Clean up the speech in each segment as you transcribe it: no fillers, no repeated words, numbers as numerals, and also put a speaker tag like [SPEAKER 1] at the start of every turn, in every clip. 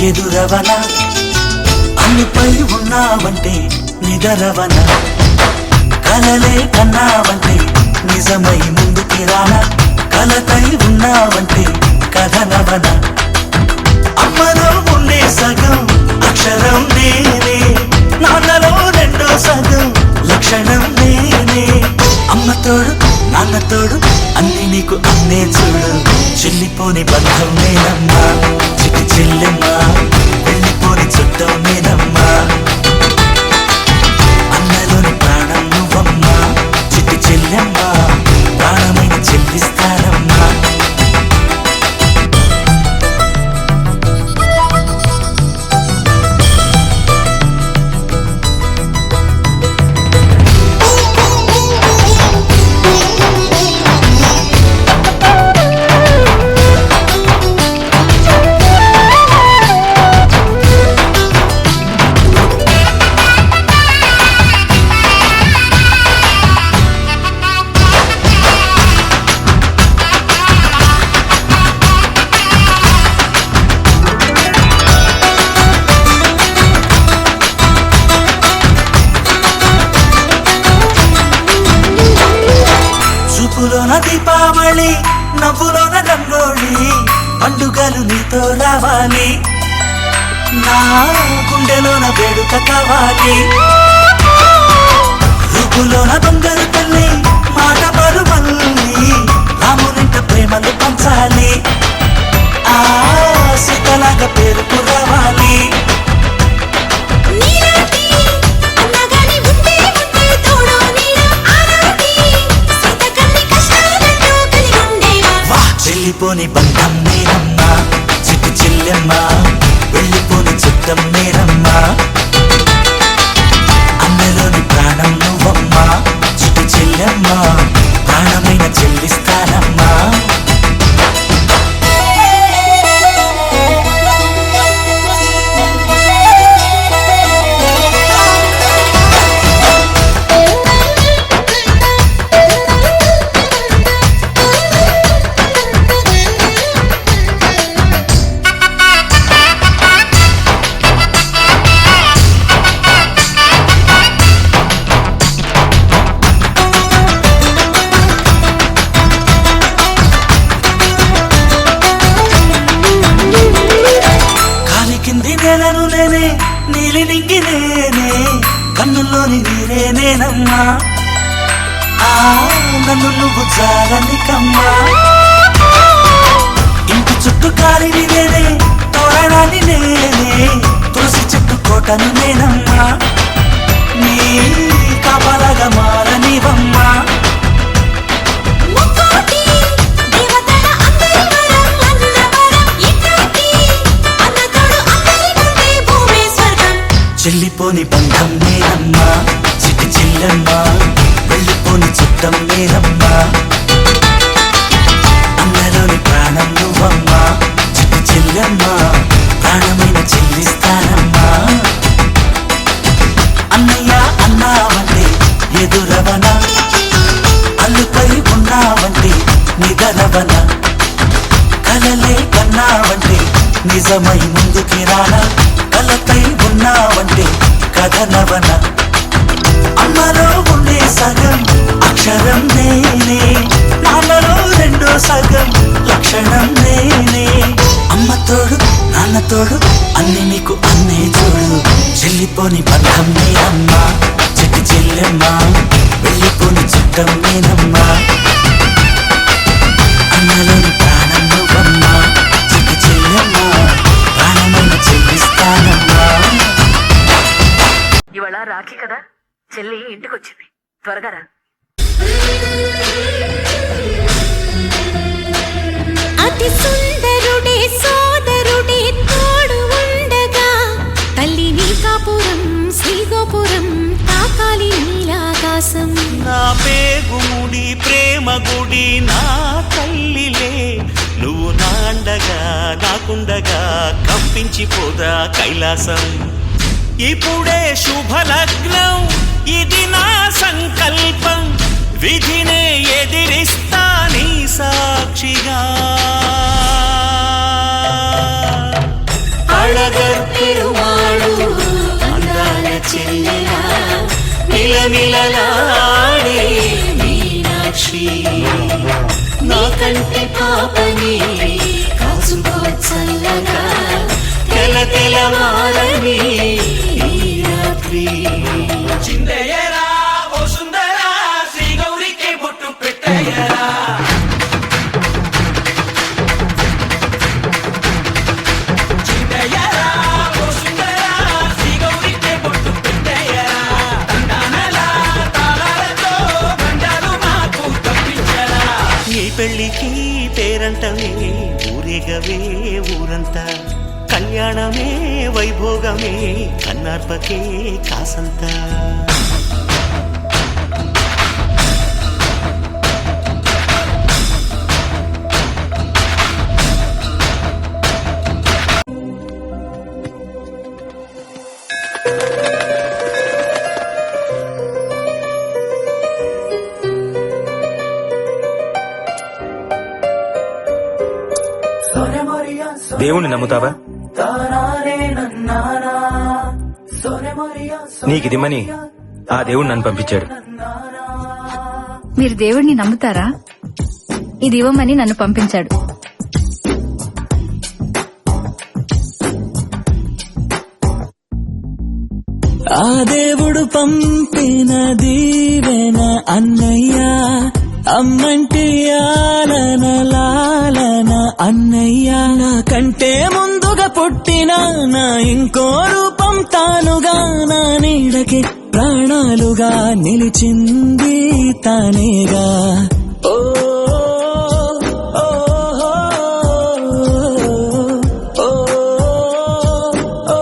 [SPEAKER 1] ఎదురవన అన్నిపై ఉన్నావంటే నిదరవన కలలే కన్నావంటే నిజమై ముందుకి రానా కలతై ఉన్నావంటే కథనవన అమ్మలో ఉండే సగం అక్షరం నేనే నాన్నలో రెండో సగం లక్షణం నేనే అమ్మ తోడు నాన్న తోడు అన్ని నీకు అన్నే చూడు చెల్లిపోని బంధం నేనమ్మా చిట్టి చెల్లెమ్మా వెళ్ళిపోని చుట్టం నేనమ్మా అన్నలోని ప్రాణం నువ్వమ్మా చిట్టి చెల్లెమ్మా ప్రాణమైన చెల్లిస్తానమ్మా చూపులోన దీపావళి నవ్వులోన రంగోళి పండుగలు నీతో రావాలి నా గుండెలోన వేడుక కావాలి రూపులోన బంగారు తల్లి మాట పరుమల్లి రామునింట ప్రేమలు పంచాలి ఆ సీతలాగా పేరుకు రావాలి వెళ్ళిపోని బంధం నేనమ్మా చిట్టి చెల్లెమ్మా వెళ్ళిపోని చుట్టం నేనమ్మా అన్నలోని ప్రాణం నువ్వమ్మా చిట్టి చెల్లెమ్మా ప్రాణమైన చెల్లిస్తానమ్మా నేలను నేనే నీలి నింగి నేనే కన్నుల్లోని నీరే నేనమ్మా ఆ నన్ను నువ్వు చాలనికమ్మా ఇంటి చుట్టూ కాలిని నేనే తోరణాన్ని నేనే తులసి చెట్టు కోటను నేనమ్మా నీ కాపలాగా మారనివమ్మా చెల్లిపోని బంధం నేనమ్మా చిట్టి చెల్లెమ్మా వెళ్ళిపోని చుట్టం నేనమ్మా అన్నలోని ప్రాణం నువ్వమ్మా చిట్టి చెల్లెమ్మా ప్రాణమైన చెల్లిస్తానమ్మా అన్నయ్య అన్నావంటే ఎదురవన అల్లుపై ఉన్నావంటే నిదరవన కలలే కన్నావంటే నిజమై ముందుకి రానా కలతై ఉన్నావంటే కథనవన అమ్మలో ఉండే సగం అక్షరం నేనే నాన్నలో రెండో సగం లక్షణం నేనే అమ్మ తోడు నాన్న తోడు అన్ని నీకు అన్నే చూడు చెల్లిపోని బంధం నేనమ్మా చిట్టి చెల్లెమ్మా వెళ్ళిపోని చుట్టం నేనమ్మా అన్నలోని ప్రాణం నువ్వమ్మా చిట్టి చెల్లెమ్మా ప్రాణమైన చెల్లిస్తానమ్మా
[SPEAKER 2] ఇవాళ రాఖీ కదా చెల్లి ఇంటికొచ్చింది త్వరగా రా
[SPEAKER 3] అతి సుందరుడే సోదరుడే తోడు ఉండగా తల్లిని కాపురం శ్రీగోపురం తాకాలి నీలాకాశం
[SPEAKER 1] నా పేగుముడి ప్రేమ గుడి నా తల్లిలే నువ్వు నాండగా నాకుండగా కంపించిపోదా కైలాసం ఇప్పుడే శుభలగ్నం ఇది నా సంకల్పం విధినే ఎదిరిస్తా నీ సాక్షిగా అళగర్పెరుమాళు అందాల చెల్లెలా మిలమిలలాడే మీనాక్షి
[SPEAKER 3] నీ కంటి పాపని కాసుకో చల్లగా
[SPEAKER 1] తెల తెలవారని ఈ రాత్రి
[SPEAKER 4] చిందయ్యరా ఓ సుందరా శ్రీ గౌరికి బొట్టు పెట్టయ్యరా చిందయ్యరా ఓ సుందరా శ్రీ గౌరికి బొట్టు పెట్టయ్యరా తండానలా తాళాలతో బండారు మాకు తప్పించరా
[SPEAKER 1] ఈ పెళ్లికి పేరంటమే ఊరేగవే ఊరంతా కళ్యాణమే వైభోగమే కన్నార్పకే కాసంతా
[SPEAKER 5] దేవుణ్ణి నమ్ముతావా? నీకిదిమ్మని ఆ దేవుడు నన్ను పంపించాడు.
[SPEAKER 2] మీరు దేవుడిని నమ్ముతారా? ఇది ఇవ్వమని నన్ను పంపించాడు.
[SPEAKER 6] ఆ దేవుడు పంపిన దీవెన అన్నయ్య అమ్మంటి ఆలన లాలన అన్నయ్య నాకంటే ముందుగా పుట్టిన నా ఇంకో రూపం తానుగా నా నీడకి ప్రాణాలుగా నిలిచింది తానేగా. ఓ ఓ, ఓ, ఓ,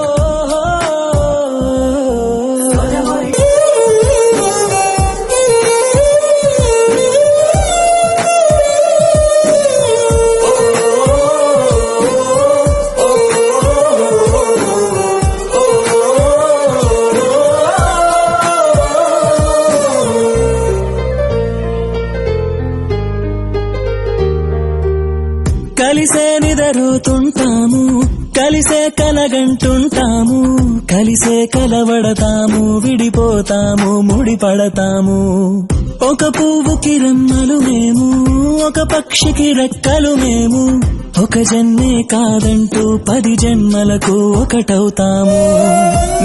[SPEAKER 6] కలిసే నిదరుతుంటాము, కలిసే కలగంటుంటాము, కలిసే కలవడతాము, విడిపోతాము, ముడిపడతాము. ఒక పువ్వుకి రెమ్మలు మేము, ఒక పక్షికి రెక్కలు మేము, ఒక జన్మే కాదంటూ 10 జన్మలకు ఒకటవుతాము.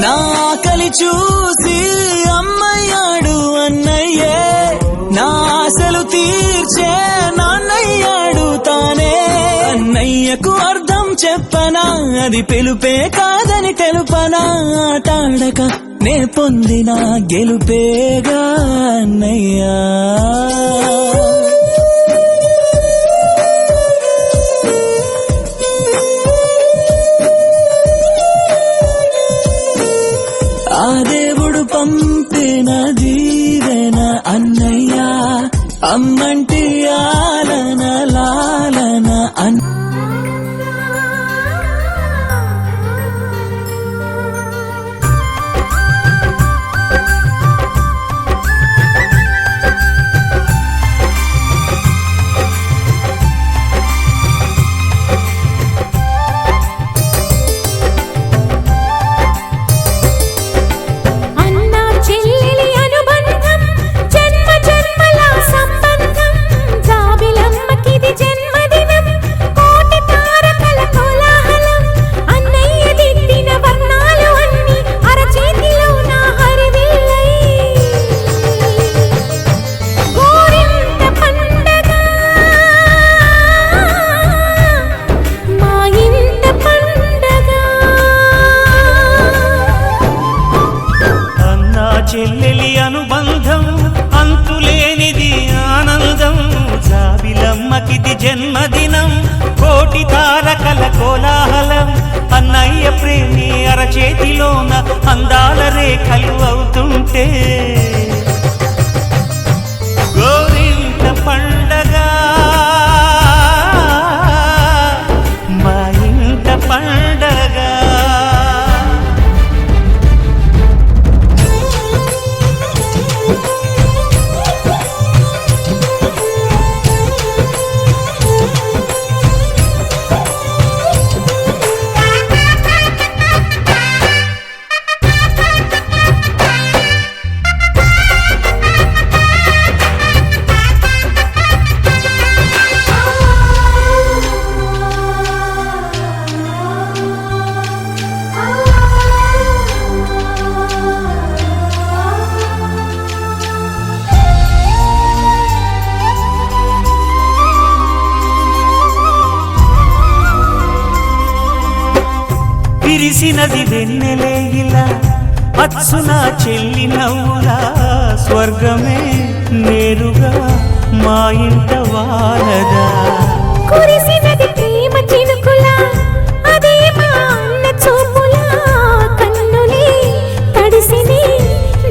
[SPEAKER 6] నా ఆకలి చూసి అమ్మయ్యాడు అన్నయ్యే, నా ఆశలు తీర్చే నాన్నయ్యాడు తానే. అన్నయ్యకు అర్థం చెప్పనా, అది పిలుపే కాదని తెలుపనా, ఆటాడక నే పొందిన గెలుపేగా అన్నయ్యా. ఆ దేవుడు పంపిన దీవెన అన్నయ్య అమ్మంటి ఆలన లాలన అన్న.
[SPEAKER 3] అన్నా చెల్లెలి అనుబంధం జన్మ జన్మల సంబంధం, జాబిలమ్మకిది జన్మదినం, కోటి తారకల కోలాహలం, అన్నయ్య దిద్దిన వర్ణాలు అన్ని అరచేతిలో నా హరివిల్లై, గోరింట పండగ మా ఇంట పండగ.
[SPEAKER 1] అన్నా చెల్లెలి అనుబంధం అంతులేనిది ఆనందం, జాబిలమ్మకిది జన్మదినం, కోటి తారకల కోలాహలం, అన్నయ్య ప్రేమి అరచేతిలోన అందాల రేఖలు అవుతుంటే గోరింట పండగ మా ఇంట పండగ. విరిసినది వెన్నెలే ఇలా అచ్చున చెల్లి నవ్వులా స్వర్గమే నేరుగా మా ఇంట వారదా
[SPEAKER 3] కురిసినది ప్రేమ చినుకులా అదే మా అన్న చూపులా కన్నులే తడిసిని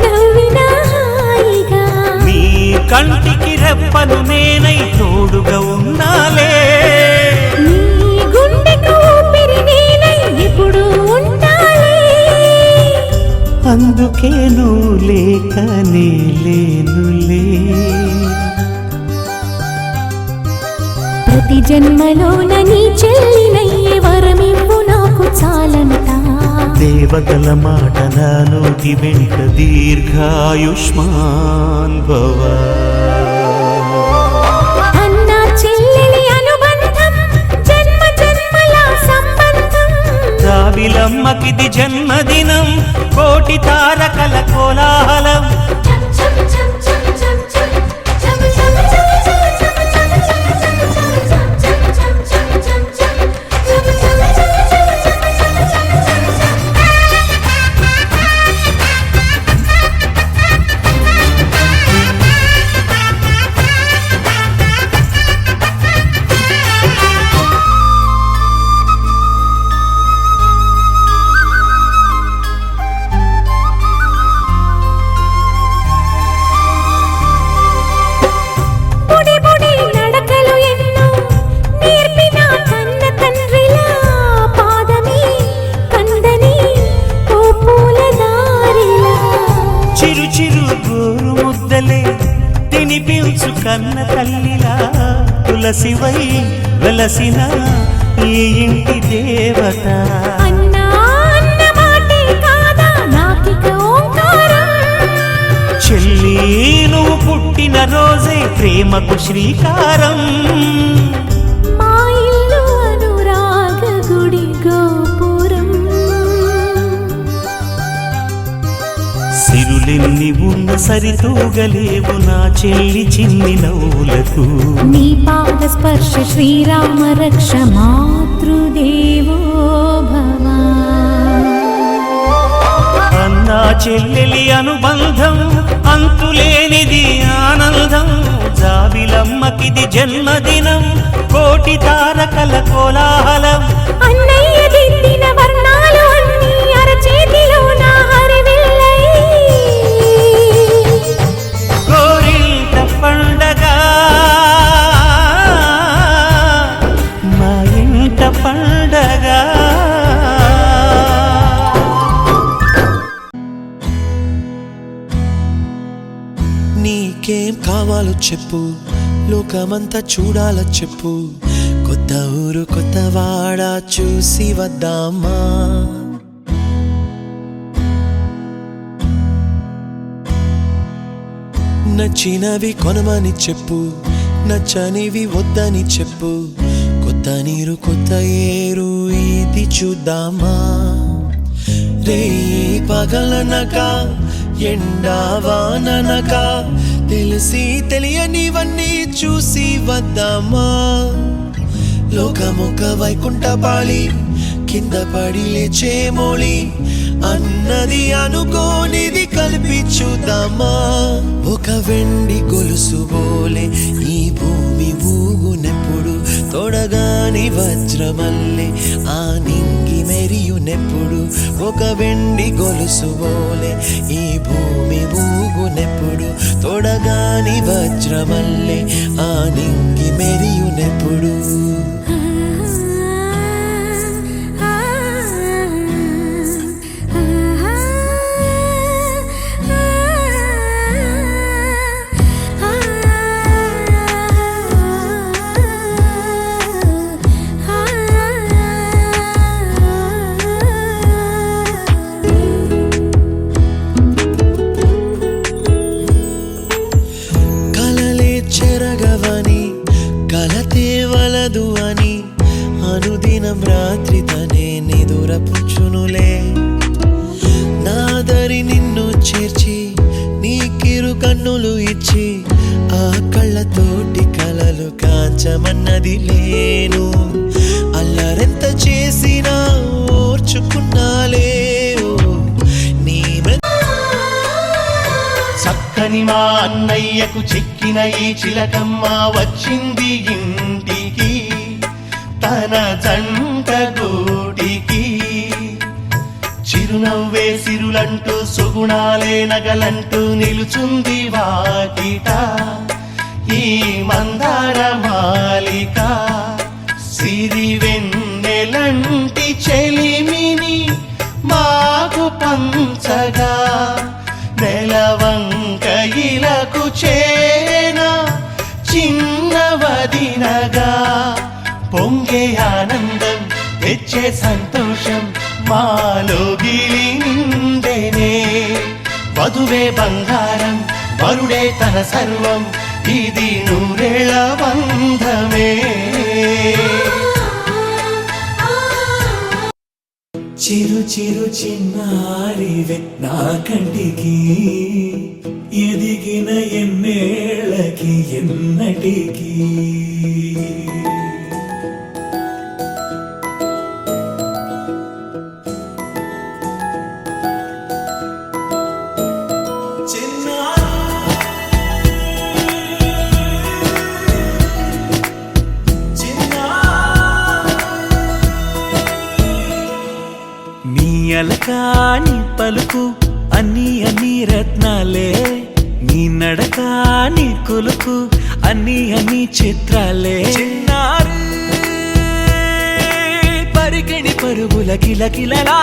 [SPEAKER 3] నవ్వినా హాయిగా
[SPEAKER 1] నీ కంటికి రెప్పలు నేనై తోడుగా ఉన్నాలే
[SPEAKER 3] నీ గుండెకు ఊపిరి నేనై ఎప్పుడు ఉంటాలే
[SPEAKER 1] అందుకే నువ్వు లేకనే లేనులే
[SPEAKER 3] ప్రతి జన్మలోన నీ చెల్లినయ్యే వరమివ్వు నాకు చాలంట
[SPEAKER 1] దేవతల మాట నా నోటి వెంట దీర్ఘాయుష్మాన్ భవ
[SPEAKER 3] అన్న చెల్లెలి అనుబంధం జన్మ జన్మల సంబంధం
[SPEAKER 1] జాబిలమ్మకిది జన్మదినం కోటి తారకల కోలాహలం
[SPEAKER 3] బుడి బుడి నడకలు ఎన్నో నేర్పిన కన్న తండ్రిలా పాదమే కందని ఓ పూల దారిలా
[SPEAKER 1] చిరు చిరు గోరు ముద్దలే తినిపించు కన్న తల్లిలా తులసివై వెలసిన ఈ ఇంటి దేవత
[SPEAKER 3] అన్నా అన్న మాటే కాదా నాకిక ఓంకారం
[SPEAKER 1] చెల్లి నువ్వు పుట్టిన రోజే ప్రేమకు శ్రీకారం
[SPEAKER 3] మా ఇల్లు అనురాగ గుడి గోపురం
[SPEAKER 1] సిరులెన్ని ఉన్న సరితూగలేవు నా చెల్లి చిన్ని నవ్వులకు
[SPEAKER 3] నీ పాద స్పర్శ శ్రీరామ రక్ష మాతృదేవో భవ
[SPEAKER 1] అన్నా చెల్లెలి అనుబంధం అంతులేనిది ఆనందం జాబిలమ్మకిది జన్మదినం కోటి తారకల కోలాహలం
[SPEAKER 3] అన్నయ్య దిద్దిన వర్ణాలు అన్నీ అరచేతిలో నా హరివిల్లై
[SPEAKER 1] గోరింట పండగ మా ఇంట పండగ
[SPEAKER 6] నీకేం కావాలో చెప్పు లోకమంతా చూడాల చెప్పు కొత్త ఊరు కొత్త వాడ చూసి వద్దామా నచ్చినవి కొనమని చెప్పు నచ్చనివి వద్దని చెప్పు కొత్త నీరు కొత్త ఏరు ఇది చూద్దామా రే పగలనక ఎండా వాననక తెలిసి తెలియనివన్నీ చూసి వద్దామా లోకమొక వైకుంఠపాళి కింద పడి లేచే మోళి అన్నది అనుకోనిది కలిపి చూద్దామా ఒక వెండి గొలుసు బోలే ఈ భూమి ఊగునెప్పుడు తొడగాని వజ్రమల్లే ఆ నింగి మెరియునెప్పుడు ఒక వెండి గొలుసు బోలే ఈ భూమి ఊగునెప్పుడు తొడగాని వజ్రమల్లే ఆ నింగి మెరియునెప్పుడు అనుదినం రాత్రి తనే నిదురపుచ్చునులే నాదరి నిన్ను చేర్చి నీకిరు కన్నులు ఇచ్చి ఆ కళ్ళతోటి కలలు కాంచమన్నది లేను అల్లరెంత చేసినా ఓర్చుకున్నాలే చక్కని మా అన్నయ్యకు చెక్కిన ఈ చిలకమ్మ వచ్చింది ఇంటికి తన జంట గూటికి. చిరునవ్వే సిరులంటూ సుగుణాలే నగలంటూ నిలుచుంది వాకిట ఈ మందార మాలిక. సిరి వెన్నెలంటి చెలిమిని మాకు పంచగా నెలవంక ఇలకు చేన చిన్నవదినగా. పొంగే ఆనందం తెచ్చే సంతోషం మాలో గిలి నిండెనే. వధువే బంగారం వరుడే తన సర్వం ఇది నూరేళ్ల బంధమే.
[SPEAKER 7] చిరు చిరు చిన్నారివే నా కంటికి ఎదిగిన ఎన్నేళ్ళకి ఎన్నటికి.
[SPEAKER 1] నీ అలకాని పలుకు అన్ని అన్ని రత్నాలే, నీ నడకాని కొలుకు అన్ని అన్ని చిత్రాలే. చిన్నారి పరికిణి పరుగుల కిలకిలలా